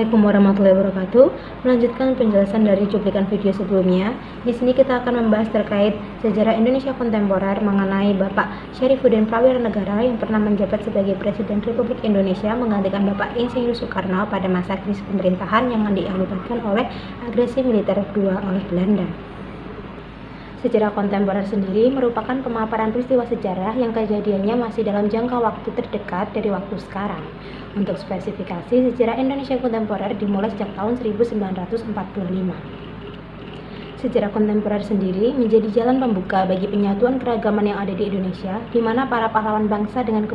Assalamualaikum warahmatullahi wabarakatuh. Melanjutkan penjelasan dari cuplikan video sebelumnya, di sini kita akan membahas terkait sejarah Indonesia kontemporer mengenai Bapak Syarifuddin Prawiranegara yang pernah menjabat sebagai Presiden Republik Indonesia menggantikan Bapak Insinyur Soekarno pada masa krisis pemerintahan yang diakibatkan oleh agresi militer kedua oleh Belanda. Sejarah kontemporer sendiri merupakan pemaparan peristiwa sejarah yang kejadiannya masih dalam jangka waktu terdekat dari waktu sekarang. Untuk spesifikasi, sejarah Indonesia kontemporer dimulai sejak tahun 1945. Sejarah kontemporer sendiri menjadi jalan pembuka bagi penyatuan keragaman yang ada di Indonesia, di mana para pahlawan bangsa dengan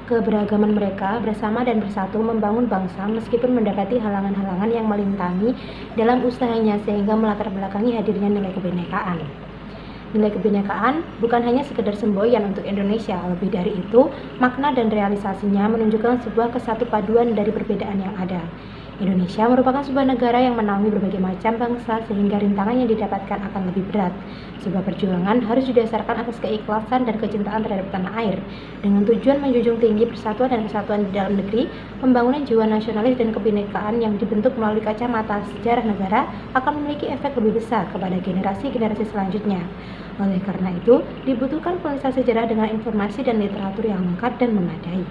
keberagaman mereka bersama dan bersatu membangun bangsa meskipun mendapati halangan-halangan yang melintangi dalam usahanya sehingga melatar belakangi hadirnya nilai kebinekaan. Nilai kebinekaan bukan hanya sekedar semboyan untuk Indonesia, lebih dari itu, makna dan realisasinya menunjukkan sebuah kesatu paduan dari perbedaan yang ada. Indonesia merupakan sebuah negara yang menaungi berbagai macam bangsa sehingga rintangan yang didapatkan akan lebih berat. Sebuah perjuangan harus didasarkan atas keikhlasan dan kecintaan terhadap tanah air. Dengan tujuan menjunjung tinggi persatuan dan kesatuan di dalam negeri, pembangunan jiwa nasionalis dan kebinekaan yang dibentuk melalui kacamata sejarah negara akan memiliki efek lebih besar kepada generasi-generasi selanjutnya. Oleh karena itu, dibutuhkan penulisan sejarah dengan informasi dan literatur yang lengkap dan memadai.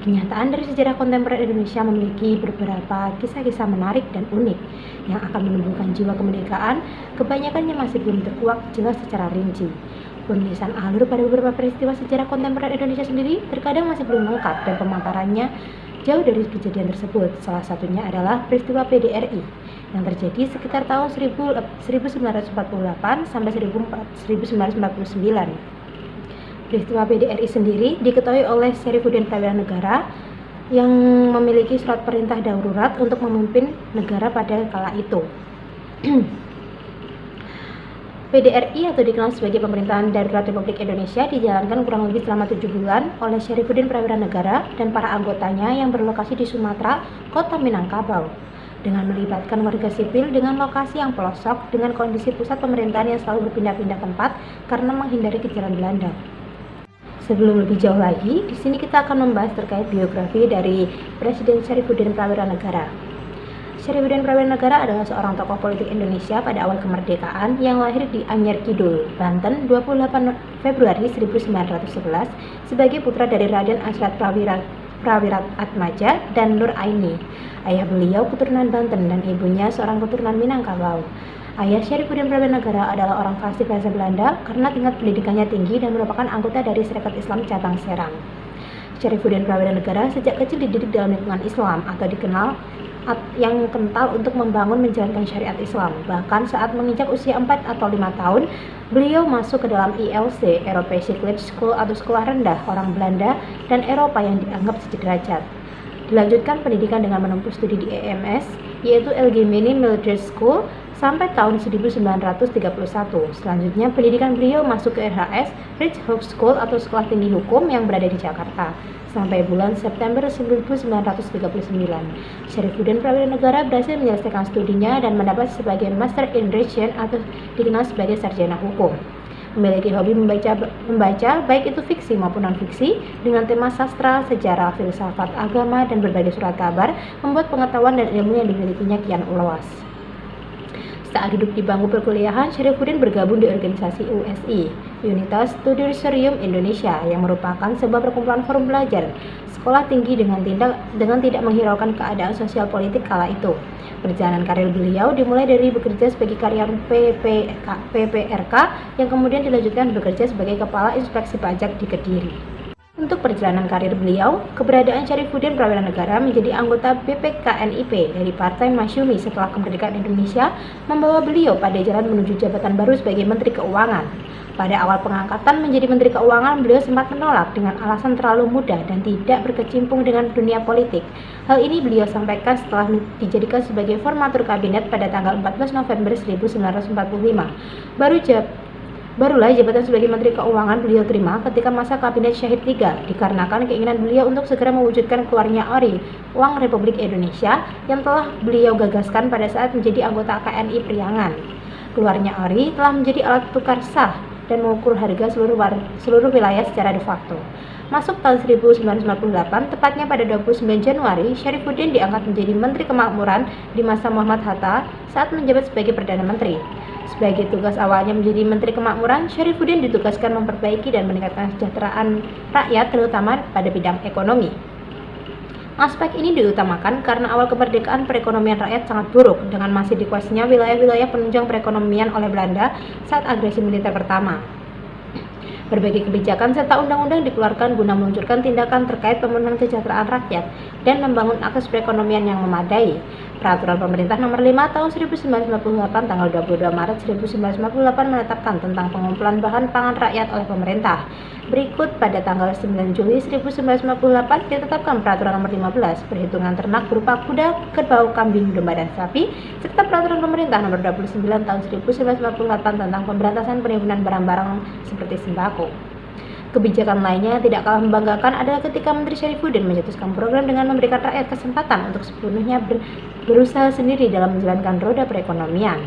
Kenyataan dari sejarah kontemporer Indonesia memiliki beberapa kisah-kisah menarik dan unik yang akan menumbuhkan jiwa kemerdekaan, kebanyakannya masih belum terkuak jelas secara rinci. Penulisan alur pada beberapa peristiwa sejarah kontemporer Indonesia sendiri terkadang masih belum lengkap dan pemaparannya jauh dari kejadian tersebut. Salah satunya adalah peristiwa PDRI yang terjadi sekitar tahun 1948 sampai 1949. Peristiwa PDRI sendiri diketahui oleh Syarifuddin Prawiranegara yang memiliki surat perintah darurat untuk memimpin negara pada kala itu. PDRI atau dikenal sebagai Pemerintahan Darurat Republik Indonesia dijalankan kurang lebih selama 7 bulan oleh Syarifuddin Prawiranegara dan para anggotanya yang berlokasi di Sumatera, Kota Minangkabau, dengan melibatkan warga sipil dengan lokasi yang pelosok dengan kondisi pusat pemerintahan yang selalu berpindah-pindah tempat karena menghindari kejaran Belanda. Sebelum lebih jauh lagi, di sini kita akan membahas terkait biografi dari Presiden Syarifuddin Prawiranegara. Syarifuddin Prawiranegara adalah seorang tokoh politik Indonesia pada awal kemerdekaan yang lahir di Anyar Kidul, Banten, 28 Februari 1911 sebagai putra dari Raden Asrat Prawiratmatja dan Nur Aini. Ayah beliau keturunan Banten dan ibunya seorang keturunan Minangkabau. Ayah Syarifuddin Prawiranegara adalah orang fasih bahasa Belanda karena tingkat pendidikannya tinggi dan merupakan anggota dari Serikat Islam Cabang Serang. Syarifuddin Prawiranegara sejak kecil dididik dalam lingkungan Islam atau dikenal yang kental untuk membangun menjalankan syariat Islam. Bahkan saat menginjak usia 4 atau 5 tahun, beliau masuk ke dalam ILC, Europese Clip School atau sekolah rendah orang Belanda dan Eropa yang dianggap sederajat. Dilanjutkan pendidikan dengan menempuh studi di EMS, yaitu Algemene Military School, sampai tahun 1931. Selanjutnya, pendidikan beliau masuk ke RHS, Rich Hook School atau Sekolah Tinggi Hukum yang berada di Jakarta, sampai bulan September 1939. Syarifuddin Prawiranegara berhasil menyelesaikan studinya dan mendapat sebagai Master in Religion atau dikenal sebagai sarjana hukum. Memiliki hobi membaca baik itu fiksi maupun non-fiksi dengan tema sastra, sejarah, filsafat, agama, dan berbagai surat kabar, membuat pengetahuan dan ilmu yang dimilikinya kian luas. Saat duduk di bangku perkuliahan, Syarifuddin bergabung di organisasi USI, Unitas Studiorserium Indonesia, yang merupakan sebuah perkumpulan forum belajar sekolah tinggi dengan tidak menghiraukan keadaan sosial politik kala itu. Perjalanan karir beliau dimulai dari bekerja sebagai karyawan PPRK yang kemudian dilanjutkan bekerja sebagai Kepala Inspeksi Pajak di Kediri. Untuk perjalanan karir beliau, keberadaan Syarifuddin Prawiranegara menjadi anggota BPKNIP dari Partai Masyumi setelah kemerdekaan Indonesia membawa beliau pada jalan menuju jabatan baru sebagai Menteri Keuangan. Pada awal pengangkatan menjadi Menteri Keuangan, beliau sempat menolak dengan alasan terlalu muda dan tidak berkecimpung dengan dunia politik. Hal ini beliau sampaikan setelah dijadikan sebagai formatur kabinet pada tanggal 14 November 1945. Barulah jabatan sebagai Menteri Keuangan beliau terima ketika masa Kabinet Syahid III, dikarenakan keinginan beliau untuk segera mewujudkan keluarnya ORI, Uang Republik Indonesia, yang telah beliau gagaskan pada saat menjadi anggota KNI Priangan. Keluarnya ORI telah menjadi alat tukar sah dan mengukur harga seluruh wilayah secara de facto. Masuk tahun 1998, tepatnya pada 29 Januari, Syarifuddin diangkat menjadi Menteri Kemakmuran di masa Muhammad Hatta saat menjabat sebagai Perdana Menteri. Sebagai tugas awalnya menjadi Menteri Kemakmuran, Syarifuddin ditugaskan memperbaiki dan meningkatkan kesejahteraan rakyat, terutama pada bidang ekonomi. Aspek ini diutamakan karena awal kemerdekaan perekonomian rakyat sangat buruk dengan masih dikuasainya wilayah-wilayah penunjang perekonomian oleh Belanda saat agresi militer pertama. Berbagai kebijakan serta undang-undang dikeluarkan guna meluncurkan tindakan terkait pemenuhan kesejahteraan rakyat dan membangun akses perekonomian yang memadai. Peraturan Pemerintah Nomor 5 Tahun 1998 tanggal 22 Maret 1998 menetapkan tentang pengumpulan bahan pangan rakyat oleh pemerintah. Berikut pada tanggal 9 Juli 1998 ditetapkan Peraturan Nomor 15 perhitungan ternak berupa kuda, kerbau, kambing, domba, dan sapi, serta Peraturan Pemerintah Nomor 29 Tahun 1998 tentang pemberantasan penimbunan barang-barang seperti sembako. Kebijakan lainnya yang tidak kalah membanggakan adalah ketika Menteri Syarifuddin mencetuskan program dengan memberikan rakyat kesempatan untuk sepenuhnya berusaha sendiri dalam menjalankan roda perekonomian.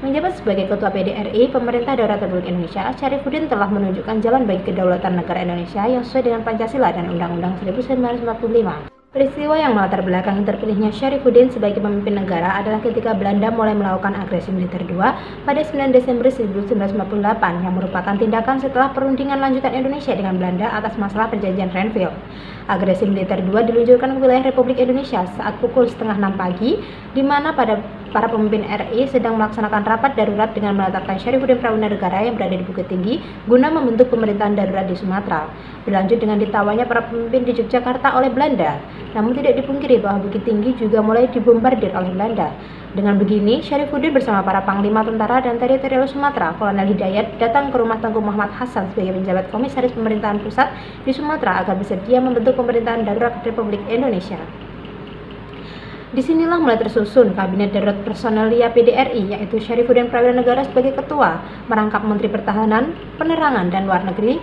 Menjabat sebagai Ketua PDRI, Pemerintah Daerah Republik Indonesia, Syarifuddin telah menunjukkan jalan bagi kedaulatan negara Indonesia yang sesuai dengan Pancasila dan Undang-Undang 1945. Peristiwa yang melatar belakangi terpilihnya Syarifuddin sebagai pemimpin negara adalah ketika Belanda mulai melakukan agresi militer II pada 9 Desember 1948 yang merupakan tindakan setelah perundingan lanjutan Indonesia dengan Belanda atas masalah perjanjian Renville. Agresi militer II diluncurkan ke wilayah Republik Indonesia saat pukul setengah 6 pagi, di mana para pemimpin RI sedang melaksanakan rapat darurat dengan menetapkan Syarifuddin Prawiranegara yang berada di Bukit Tinggi guna membentuk pemerintahan darurat di Sumatera. Berlanjut dengan ditawanya para pemimpin di Yogyakarta oleh Belanda. Namun tidak dipungkiri bahwa Bukit Tinggi juga mulai dibombardir oleh Belanda. Dengan begini, Syarifuddin bersama para panglima tentara dan teritorial Sumatera, Kolonel Hidayat, datang ke rumah Tengku Muhammad Hasan sebagai penjabat komisaris pemerintahan pusat di Sumatera agar bersedia membentuk pemerintahan darurat Republik Indonesia. Disinilah mulai tersusun Kabinet Darurat Personalia PDRI, yaitu Syarifuddin Prawiranegara sebagai ketua, merangkap Menteri Pertahanan, Penerangan, dan Luar Negeri,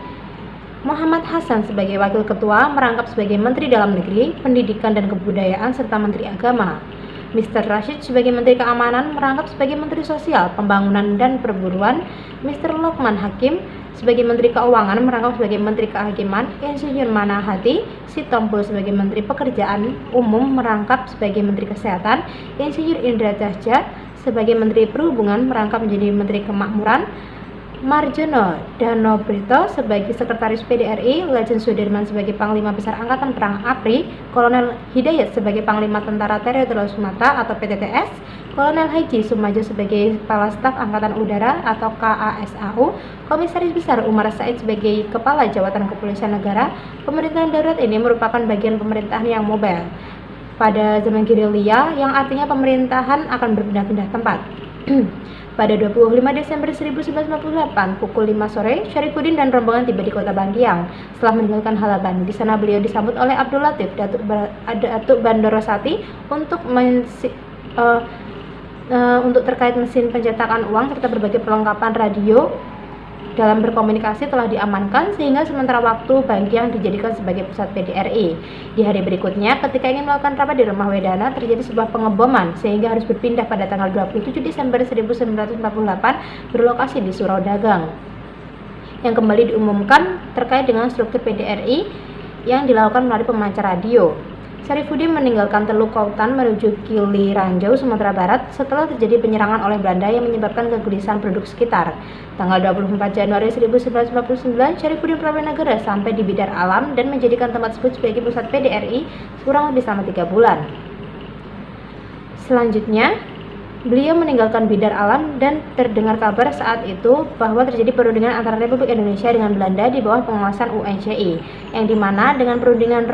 Muhammad Hasan sebagai wakil ketua, merangkap sebagai Menteri Dalam Negeri, Pendidikan dan Kebudayaan, serta Menteri Agama. Mr. Rashid sebagai Menteri Keamanan, merangkap sebagai Menteri Sosial, Pembangunan dan Perburuan. Mr. Lokman Hakim sebagai Menteri Keuangan, merangkap sebagai Menteri Kehakiman. Insinyur Manahati Sitompul sebagai Menteri Pekerjaan Umum, merangkap sebagai Menteri Kesehatan. Insinyur Indra Cahja sebagai Menteri Perhubungan, merangkap menjadi Menteri Kemakmuran. Marjono Danobrito sebagai Sekretaris PDRI, Lejen Sudirman sebagai Panglima Besar Angkatan Perang APRI, Kolonel Hidayat sebagai Panglima Tentara Teritorial Sumatera atau PTTS, Kolonel Haji Sumajo sebagai Kepala Staf Angkatan Udara atau KASAU, Komisaris Besar Umar Said sebagai Kepala Jabatan Kepolisian Negara. Pemerintahan darurat ini merupakan bagian pemerintahan yang mobile pada zaman gerilya, yang artinya pemerintahan akan berpindah-pindah tempat. Pada 25 Desember 1998 pukul 5 sore, Syarifuddin dan rombongan tiba di kota Bandiang. Setelah meninggalkan Halaban, di sana beliau disambut oleh Abdul Latif Datuk Bandorosati untuk terkait mesin pencetakan uang serta berbagai perlengkapan radio dalam berkomunikasi telah diamankan, sehingga sementara waktu Bandiang dijadikan sebagai pusat PDRI. Di hari berikutnya, ketika ingin melakukan rapat di rumah Wedana, terjadi sebuah pengeboman sehingga harus berpindah pada tanggal 27 Desember 1948 berlokasi di Surau Dagang. Yang kembali diumumkan terkait dengan struktur PDRI yang dilakukan melalui pemancar radio. Syarifuddin meninggalkan Teluk Kautan menuju Kili Ranjau, Sumatera Barat setelah terjadi penyerangan oleh Belanda yang menyebabkan kegelisahan penduduk sekitar. Tanggal 24 Januari 1949, Syarifuddin Prawiranegara sampai di Bidar Alam dan menjadikan tempat tersebut sebagai pusat PDRI kurang lebih selama 3 bulan. Selanjutnya, beliau meninggalkan Bidar Alam dan terdengar kabar saat itu bahwa terjadi perundingan antara Republik Indonesia dengan Belanda di bawah pengawasan UNCI, yang dimana dengan perundingan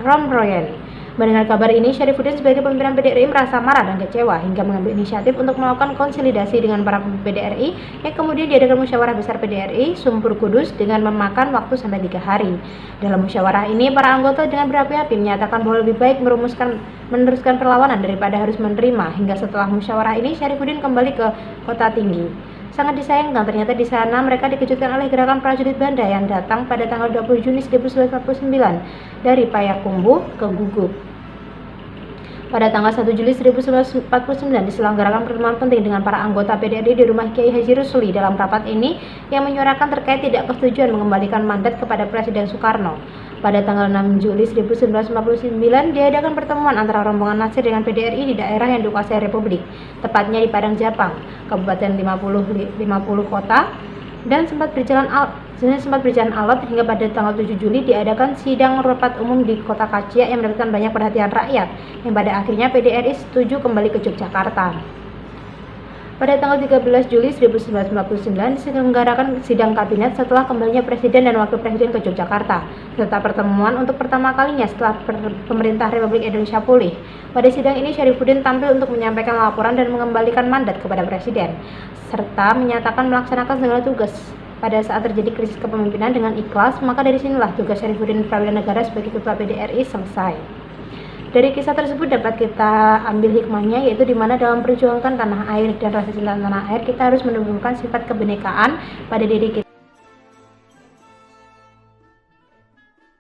Romroyen. Mendengar kabar ini, Syarifuddin sebagai pimpinan PDRI merasa marah dan kecewa hingga mengambil inisiatif untuk melakukan konsolidasi dengan para pemimpin PDRI yang kemudian diadakan musyawarah besar PDRI Sumpur Kudus dengan memakan waktu sampai 3 hari. Dalam musyawarah ini, para anggota dengan berapi-api menyatakan bahwa lebih baik meneruskan perlawanan daripada harus menerima. Hingga setelah musyawarah ini, Syarifuddin kembali ke Kota Tinggi. Sangat disayangkan, ternyata di sana mereka dikejutkan oleh gerakan prajurit Belanda yang datang pada tanggal 20 Juni 1949 dari Payakumbuh ke Guguk. Pada tanggal 1 Juli 1949 diselenggarakan pertemuan penting dengan para anggota PDRI di rumah Kiai Haji Rusuli. Dalam rapat ini yang menyuarakan terkait tidak kesetujuan mengembalikan mandat kepada Presiden Soekarno. Pada tanggal 6 Juli 1949 diadakan pertemuan antara rombongan Nasir dengan PDRI di daerah yang dikuasai Republik, tepatnya di Padang Japang, Kabupaten 50 kota, dan sempat berjalan alot hingga pada tanggal 7 Juli diadakan sidang rapat umum di Kota Kacia yang mendapatkan banyak perhatian rakyat, yang pada akhirnya PDRI setuju kembali ke Yogyakarta. Pada tanggal 13 Juli 1959 diselenggarakan sidang kabinet setelah kembalinya Presiden dan Wakil Presiden ke Yogyakarta, serta pertemuan untuk pertama kalinya setelah pemerintah Republik Indonesia pulih. Pada sidang ini Syarifuddin tampil untuk menyampaikan laporan dan mengembalikan mandat kepada Presiden, serta menyatakan melaksanakan segala tugas. Pada saat terjadi krisis kepemimpinan dengan ikhlas, maka dari sinilah tugas Syarifuddin Prawiranegara sebagai Ketua PDRI selesai. Dari kisah tersebut dapat kita ambil hikmahnya, yaitu di mana dalam perjuangan tanah air dan rasa cinta tanah air kita harus menumbuhkan sifat kebinekaan pada diri kita.